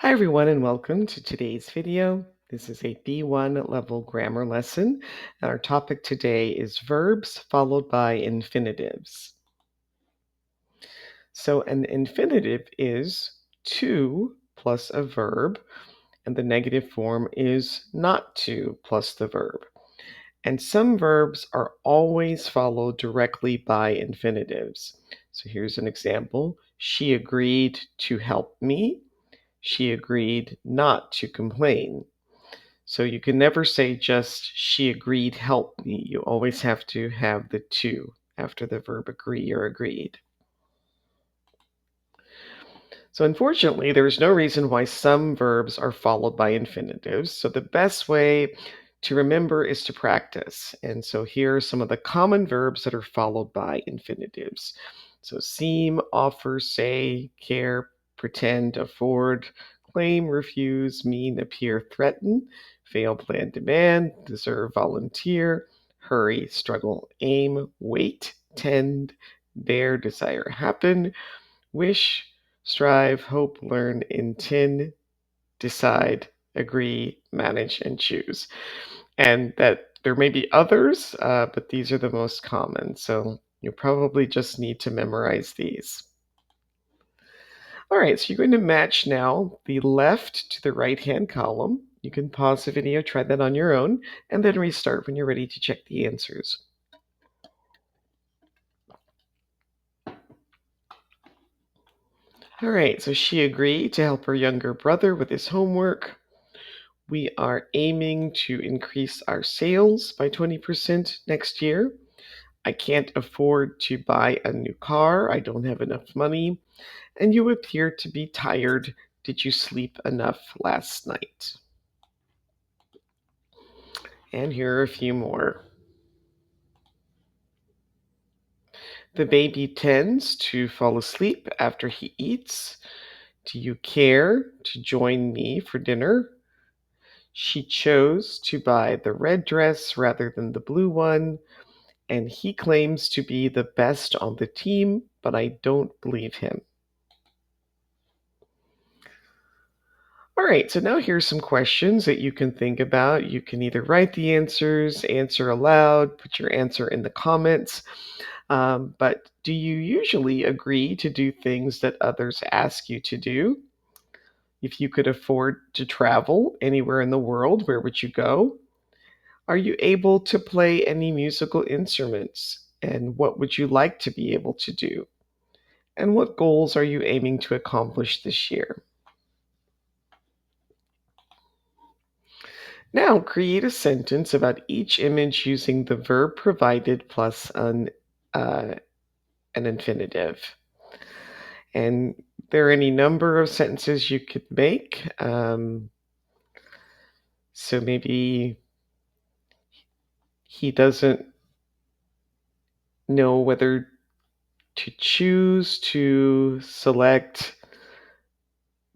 Hi everyone and welcome to today's video. This is a B1 level grammar lesson, and our topic today is verbs followed by infinitives. So an infinitive is to plus a verb, and the negative form is not to plus the verb. And some verbs are always followed directly by infinitives. So here's an example. She agreed to help me. She agreed not to complain. So you can never say just she agreed help me. You always have to have the to after the verb agree or agreed. So unfortunately, there is no reason why some verbs are followed by infinitives. So the best way to remember is to practice. And so here are some of the common verbs that are followed by infinitives. So seem, offer, say, care, pretend, afford, claim, refuse, mean, appear, threaten, fail, plan, demand, deserve, volunteer, hurry, struggle, aim, wait, tend, dare, desire, happen, wish, strive, hope, learn, intend, decide, agree, manage, and choose. And that there may be others, but these are the most common. So you probably just need to memorize these. All right, so you're going to match now the left to the right-hand column. You can pause the video, try that on your own, and then restart when you're ready to check the answers. All right, so she agreed to help her younger brother with his homework. We are aiming to increase our sales by 20% next year. I can't afford to buy a new car. I don't have enough money. And you appear to be tired. Did you sleep enough last night? And here are a few more. The baby tends to fall asleep after he eats. Do you care to join me for dinner? She chose to buy the red dress rather than the blue one, and he claims to be the best on the team, but I don't believe him. All right, so now here's some questions that you can think about. You can either write the answers, answer aloud, put your answer in the comments. But do you usually agree to do things that others ask you to do? If you could afford to travel anywhere in the world, where would you go? Are you able to play any musical instruments? And what would you like to be able to do? And what goals are you aiming to accomplish this year? Now, create a sentence about each image using the verb provided plus an infinitive. And there are any number of sentences you could make. So maybe he doesn't know whether to choose to select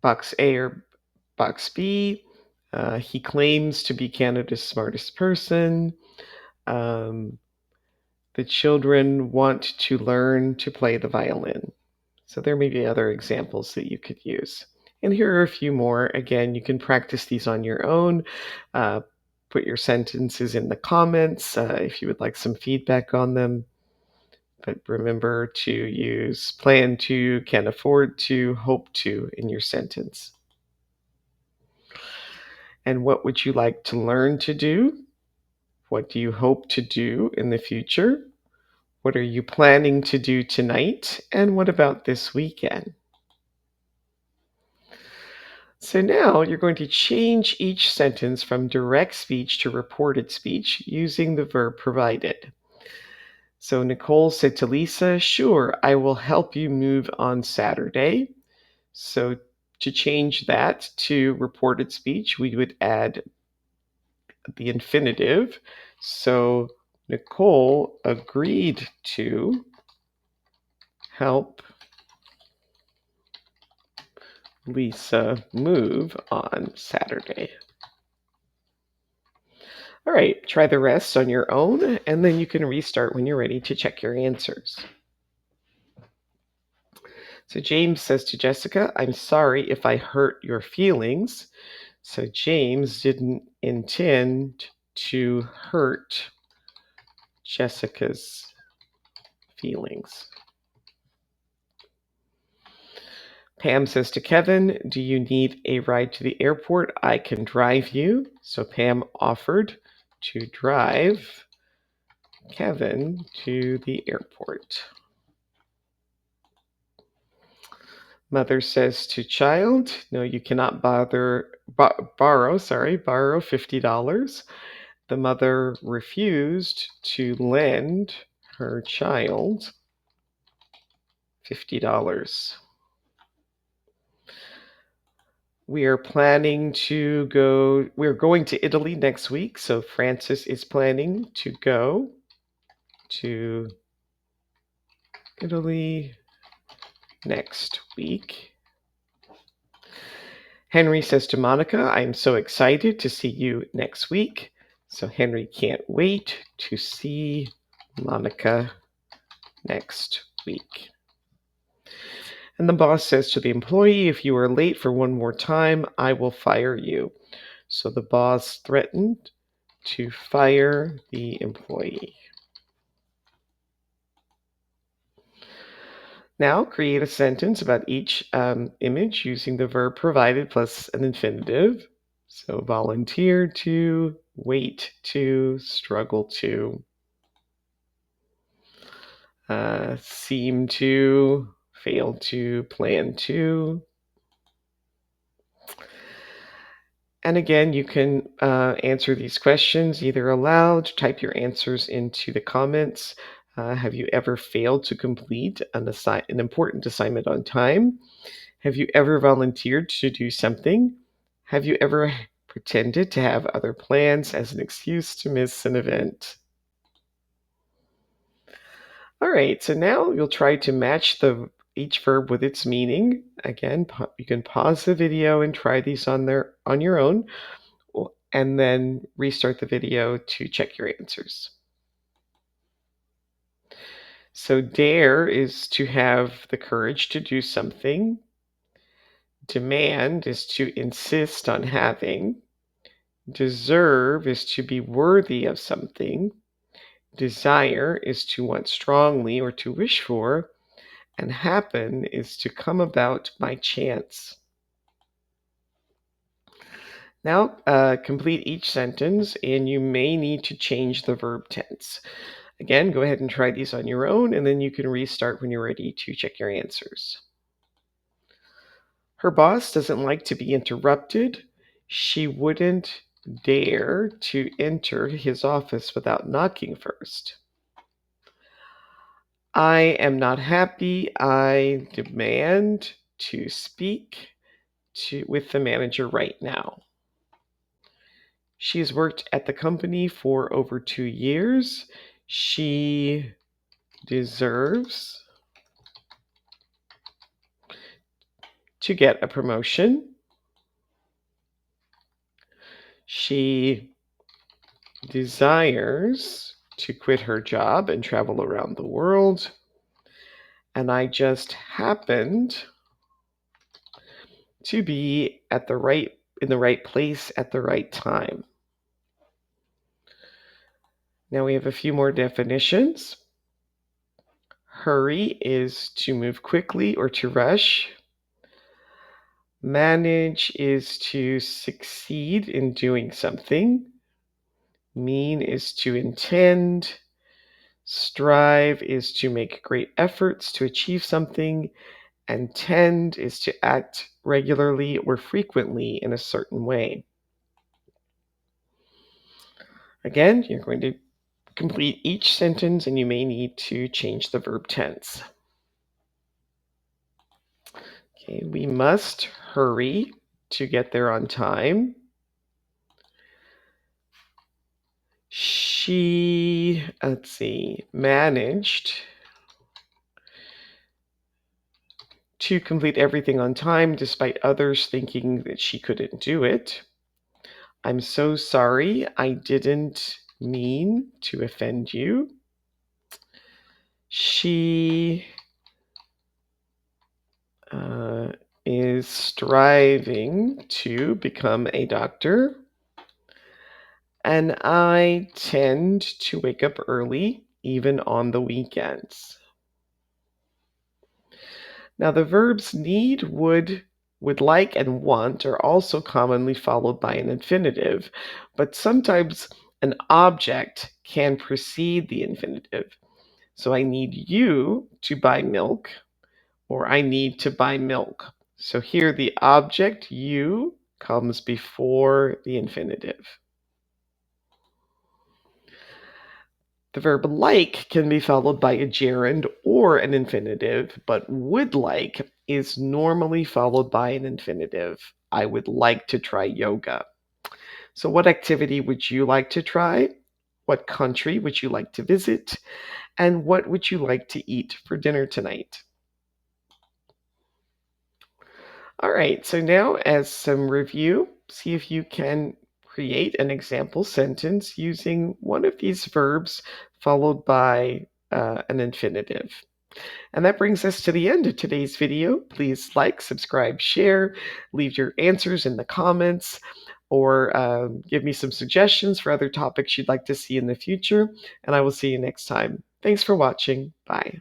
box A or box B. He claims to be Canada's smartest person. Um, the children want to learn to play the violin. So there may be other examples that you could use. And here are a few more. Again, you can practice these on your own. Uh, put your sentences in the comments if you would like some feedback on them. But remember to use plan to, can afford to, hope to in your sentence. And what would you like to learn to do? What do you hope to do in the future? What are you planning to do tonight? And what about this weekend? So now you're going to change each sentence from direct speech to reported speech using the verb provided. So Nicole said to Lisa, "Sure, I will help you move on Saturday." So to change that to reported speech, we would add the infinitive. So Nicole agreed to help Lisa move on Saturday. All right, try the rest on your own, and then you can restart when you're ready to check your answers. So James says to Jessica, I'm sorry if I hurt your feelings. So James didn't intend to hurt Jessica's feelings. Pam says to Kevin, do you need a ride to the airport? I can drive you. So Pam offered to drive Kevin to the airport. Mother says to child, no, you cannot borrow $50. The mother refused to lend her child $50. We're going to Italy next week. So Francis is planning to go to Italy next week. Henry says to Monica, I'm so excited to see you next week. So Henry can't wait to see Monica next week. And the boss says to the employee, if you are late for one more time, I will fire you. So the boss threatened to fire the employee. Now create a sentence about each image using the verb provided plus an infinitive. So volunteer to, wait to, struggle to, seem to, fail to, plan to. And again, you can answer these questions either aloud, type your answers into the comments. Have you ever failed to complete an important assignment on time? Have you ever volunteered to do something? Have you ever pretended to have other plans as an excuse to miss an event? All right, so now you'll try to match each verb with its meaning. Again, you can pause the video and try these on your own, and then restart the video to check your answers. So dare is to have the courage to do something. Demand is to insist on having. Deserve is to be worthy of something. Desire is to want strongly or to wish for. And happen is to come about by chance. Now, complete each sentence, and you may need to change the verb tense. Again, go ahead and try these on your own, and then you can restart when you're ready to check your answers. Her boss doesn't like to be interrupted. She wouldn't dare to enter his office without knocking first. I am not happy. I demand to speak with the manager right now. She's worked at the company for over 2 years. She deserves to get a promotion. She desires to quit her job and travel around the world. And I just happened to be in the right place at the right time. Now we have a few more definitions. Hurry is to move quickly or to rush. Manage is to succeed in doing something. Mean is to intend. Strive is to make great efforts to achieve something. And tend is to act regularly or frequently in a certain way. Again, you're going to complete each sentence and you may need to change the verb tense. Okay, we must hurry to get there on time. She, managed to complete everything on time despite others thinking that she couldn't do it. I'm so sorry. I didn't mean to offend you. She uh, is striving to become a doctor, and I tend to wake up early, even on the weekends. Now, the verbs need, would like, and want are also commonly followed by an infinitive, but sometimes an object can precede the infinitive. So I need you to buy milk, or I need to buy milk. So here the object you comes before the infinitive. The verb like can be followed by a gerund or an infinitive, but would like is normally followed by an infinitive. I would like to try yoga. So, what activity would you like to try? What country would you like to visit? And what would you like to eat for dinner tonight? All right, so now as some review, see if you can create an example sentence using one of these verbs followed by an infinitive. And that brings us to the end of today's video. Please like, subscribe, share, leave your answers in the comments, or give me some suggestions for other topics you'd like to see in the future. And I will see you next time. Thanks for watching. Bye.